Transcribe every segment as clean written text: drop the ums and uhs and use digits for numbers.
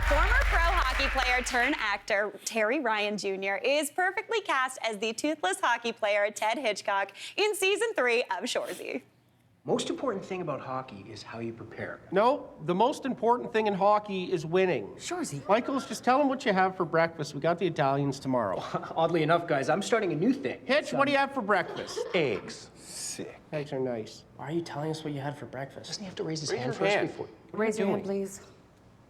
Former pro hockey player turned actor Terry Ryan Jr. is perfectly cast as the toothless hockey player Ted Hitchcock in season 3 of Shoresy. Most important thing about hockey is how you prepare. No, the most important thing in hockey is winning. Shoresy. Michaels, just tell them what you have for breakfast. We got the Italians tomorrow. Oddly enough, guys, I'm starting a new thing. Hitch, what do you have for breakfast? Eggs. Sick. Eggs are nice. Why are you telling us what you had for breakfast? Doesn't he have to raise his Raise hand your first hand. before? Raise your hand, doing? please.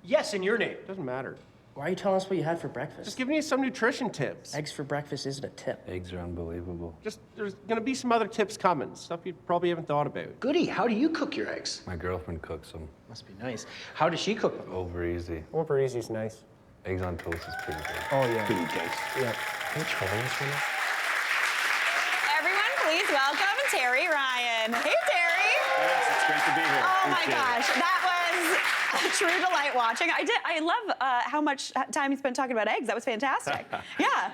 Yes, in your name. Doesn't matter. Why are you telling us what you had for breakfast? Just giving you some nutrition tips. Eggs for breakfast isn't a tip. Eggs are unbelievable. Just, there's gonna be some other tips coming, stuff you probably haven't thought about. Goody, how do you cook your eggs? My girlfriend cooks them. Must be nice. How does she cook them? Over easy. Over easy's nice. Eggs on toast is pretty good. Oh, yeah. Good taste. Yeah. Can you trolling us right now? Everyone, please welcome Terry Ryan. Hey, Terry. Yes, it's great to be here. Oh my Appreciate gosh, that was a true delight watching. I love how much time you spent talking about eggs. That was fantastic. Yeah.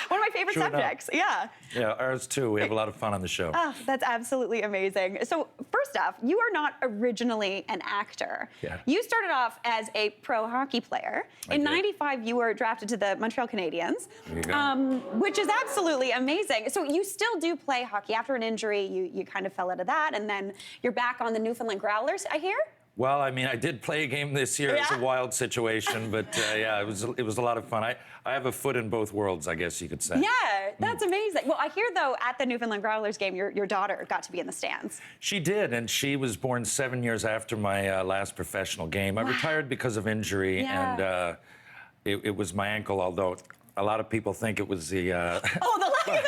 One of my favorite True enough. subjects. Yeah. Yeah, ours too. We have a lot of fun on the show. Oh, that's absolutely amazing. So first off, you are not originally an actor. Yeah. You started off as a pro hockey player. I In did. '95, you were drafted to the Montreal Canadiens, There you go. which is absolutely amazing. So you still do play hockey. After an injury, you kind of fell out of that, and then you're back on the Newfoundland Growlers, I hear? Well, I mean, I did play a game this year. It's Yeah. a wild situation, but yeah, it was a lot of fun. I have a foot in both worlds, I guess you could say. Yeah, that's amazing. Well, I hear, though, at the Newfoundland Growlers game, your daughter got to be in the stands. She did, and she was born 7 years after my last professional game. I retired because of injury, Yeah. and it was my ankle, although a lot of people think it was the... Oh, the leg!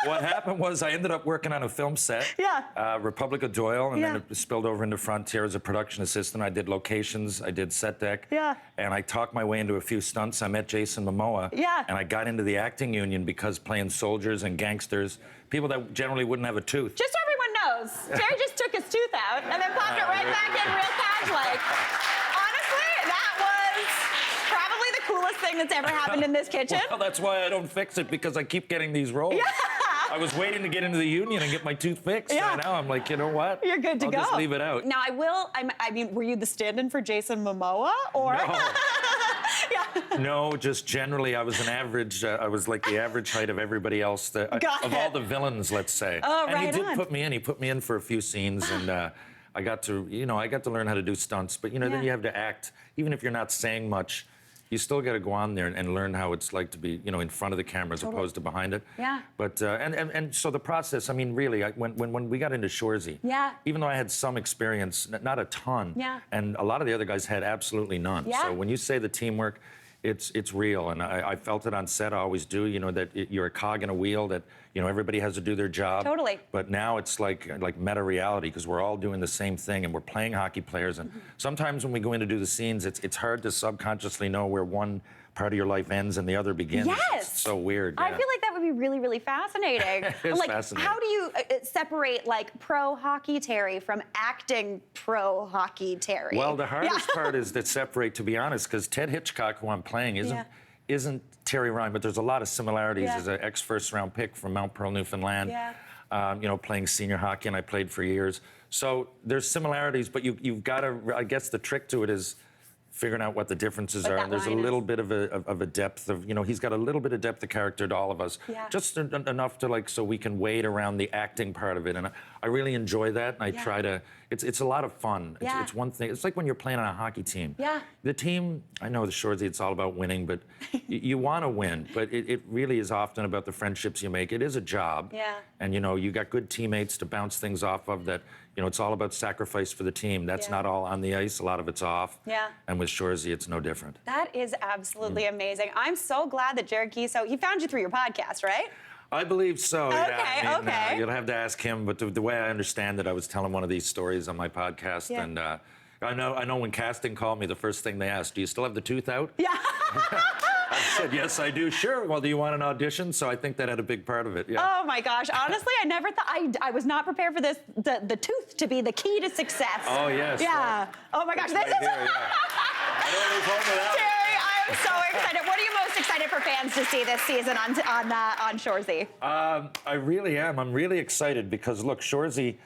What happened was I ended up working on a film set, Yeah. Republic of Doyle, and Yeah. then it spilled over into Frontier as a production assistant. I did locations, I did set deck, Yeah. and I talked my way into a few stunts. I met Jason Momoa, Yeah. and I got into the acting union because playing soldiers and gangsters, people that generally wouldn't have a tooth. Just so everyone knows, Terry just took his tooth out and then popped it right back in real cash-like. Honestly, that was probably the coolest thing that's ever happened in this kitchen. Well, that's why I don't fix it, because I keep getting these roles. Yeah. I was waiting to get into the union and get my tooth fixed, Yeah. and now I'm like, you know what? You're good to I'll go. just leave it out. Now, I mean, were you the stand-in for Jason Momoa, or? No. Yeah. No, just generally, I was an average. I was like the average height of everybody else. Got of it. all the villains, let's say. Oh, and right he did on. put me in. He put me in for a few scenes, and I got to learn how to do stunts. But Yeah. then you have to act, even if you're not saying much. You still got to go on there and learn how it's like to be, in front of the camera as opposed to behind it. Yeah. But and so the process. I mean, really, when we got into Shoresy, Yeah. even though I had some experience, not a ton, Yeah. and a lot of the other guys had absolutely none. Yeah. So when you say the teamwork, it's real, and I felt it on set. I always do. That you're a cog in a wheel. That everybody has to do their job. Totally. But now it's like meta reality, because we're all doing the same thing, and we're playing hockey players. And sometimes when we go in to do the scenes, it's hard to subconsciously know where one part of your life ends and the other begins. Yes. It's so weird. I yeah. feel like that would be really, really fascinating. It is like, fascinating. how do you separate pro hockey Terry from acting pro hockey Terry? Well, the hardest Yeah. part is to separate, to be honest, because Ted Hitchcock, who I'm playing, isn't Terry Ryan, but there's a lot of similarities. Yeah. As an ex-first-round pick from Mount Pearl, Newfoundland. Yeah. Playing senior hockey, and I played for years. So there's similarities, but you've got to. I guess the trick to it is figuring out what the differences What are. that And there's a line little is. bit of a depth of, he's got a little bit of depth of character to all of us. Yeah. Just enough to so we can wade around the acting part of it. And I really enjoy that. And I Yeah. try to. It's a lot of fun. Yeah. It's one thing. It's like when you're playing on a hockey team. Yeah. The team, I know the Shoresy, it's all about winning, but you want to win. But it really is often about the friendships you make. It is a job. Yeah. And you got good teammates to bounce things off of that. It's all about sacrifice for the team. That's Yeah. not all on the ice. A lot of it's off. Yeah. And with Shoresy, it's no different. That is absolutely Mm. amazing. I'm so glad that Jared Kiso, he found you through your podcast, right? I believe so. Yeah. Okay, I mean, okay. You'll have to ask him. But the way I understand it, I was telling one of these stories on my podcast, Yeah. and I know when casting called me, the first thing they asked, "Do you still have the tooth out?" Yeah. I said, "Yes, I do." Sure. Well, do you want an audition? So I think that had a big part of it. Yeah. Oh my gosh. Honestly, I never thought, I was not prepared for this, the tooth to be the key to success. Oh, yes. Yeah. Oh my gosh. This Right is. here, yeah. I don't lose hope without it. Terry, I am so excited. What are you most excited for fans to see this season on Shoresy? I really am. I'm really excited because, look, Shoresy,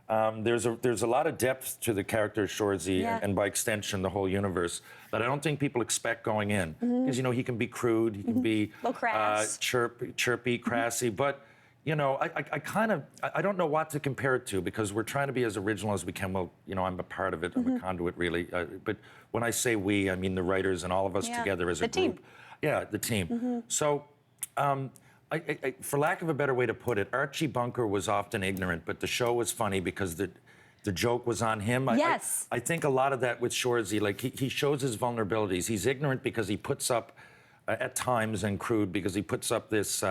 There's a lot of depth to the character of Shoresy, Yeah. and by extension, the whole universe, that I don't think people expect going in. Because, he can be crude, he can be Little crass. chirpy, crassy, but, I don't know what to compare it to, because we're trying to be as original as we can. Well, I'm a part of it, I'm a conduit, really. But when I say we, I mean the writers and all of us Yeah. together as a The team. group. Yeah, the team. So, for lack of a better way to put it, Archie Bunker was often ignorant, but the show was funny because the joke was on him. Yes. I think a lot of that with Shoresy, like he shows his vulnerabilities. He's ignorant because he puts up, at times, and crude because he puts up this,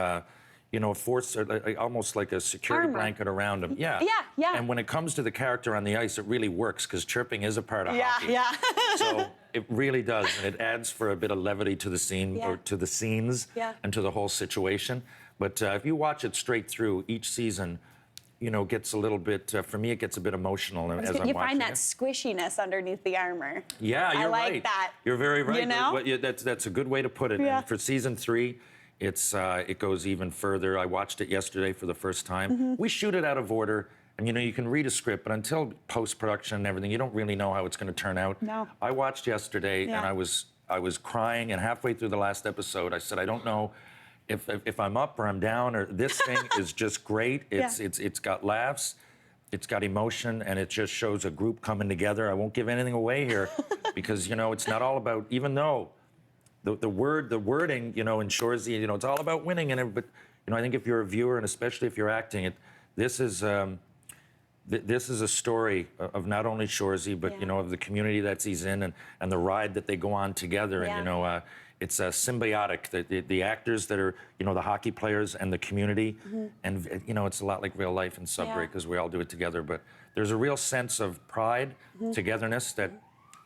force, almost like a security Armor. blanket around him. Yeah. Yeah. And when it comes to the character on the ice, it really works because chirping is a part of hockey. Yeah. So it really does, and it adds for a bit of levity to the scene, Yeah. or to the scenes, Yeah. and to the whole situation. But if you watch it straight through, each season, gets a little bit. For me, it gets a bit emotional as I'm You watching find that it. squishiness underneath the armor. Yeah, you're I like right. that. You're very right. You know? That's a good way to put it. Yeah. And for season 3, it goes even further. I watched it yesterday for the first time. We shoot it out of order. And you can read a script, but until post-production and everything, you don't really know how it's going to turn out. No. I watched yesterday, Yeah. and I was crying, and halfway through the last episode, I said, I don't know if I'm up or I'm down, or this thing is just great. It's got laughs, it's got emotion, and it just shows a group coming together. I won't give anything away here, because it's not all about, even though the wording, in Shoresy, it's all about winning, but I think if you're a viewer, and especially if you're acting it, this is a story of not only Shoresy, but Yeah. of the community that he's in, and the ride that they go on together. Yeah. And it's symbiotic. The actors that are the hockey players and the community, and it's a lot like real life in Sudbury, Yeah. because we all do it together. But there's a real sense of pride, togetherness that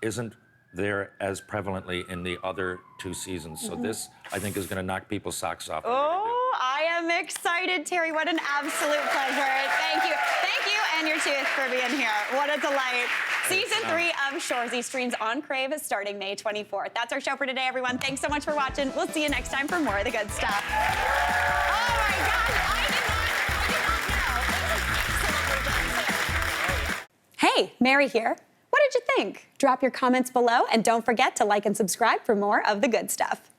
isn't there as prevalently in the other 2 seasons. So this, I think, is going to knock people's socks off. I really do. Oh, I am excited, Terry. What an absolute pleasure. Thank you and your tooth for being here. What a delight. Season 3 of Shoresy streams on Crave starting May 24th. That's our show for today, everyone. Thanks so much for watching. We'll see you next time for more of the good stuff. Oh my gosh, I did not know. Hey, Mary here. What did you think? Drop your comments below, and don't forget to like and subscribe for more of the good stuff.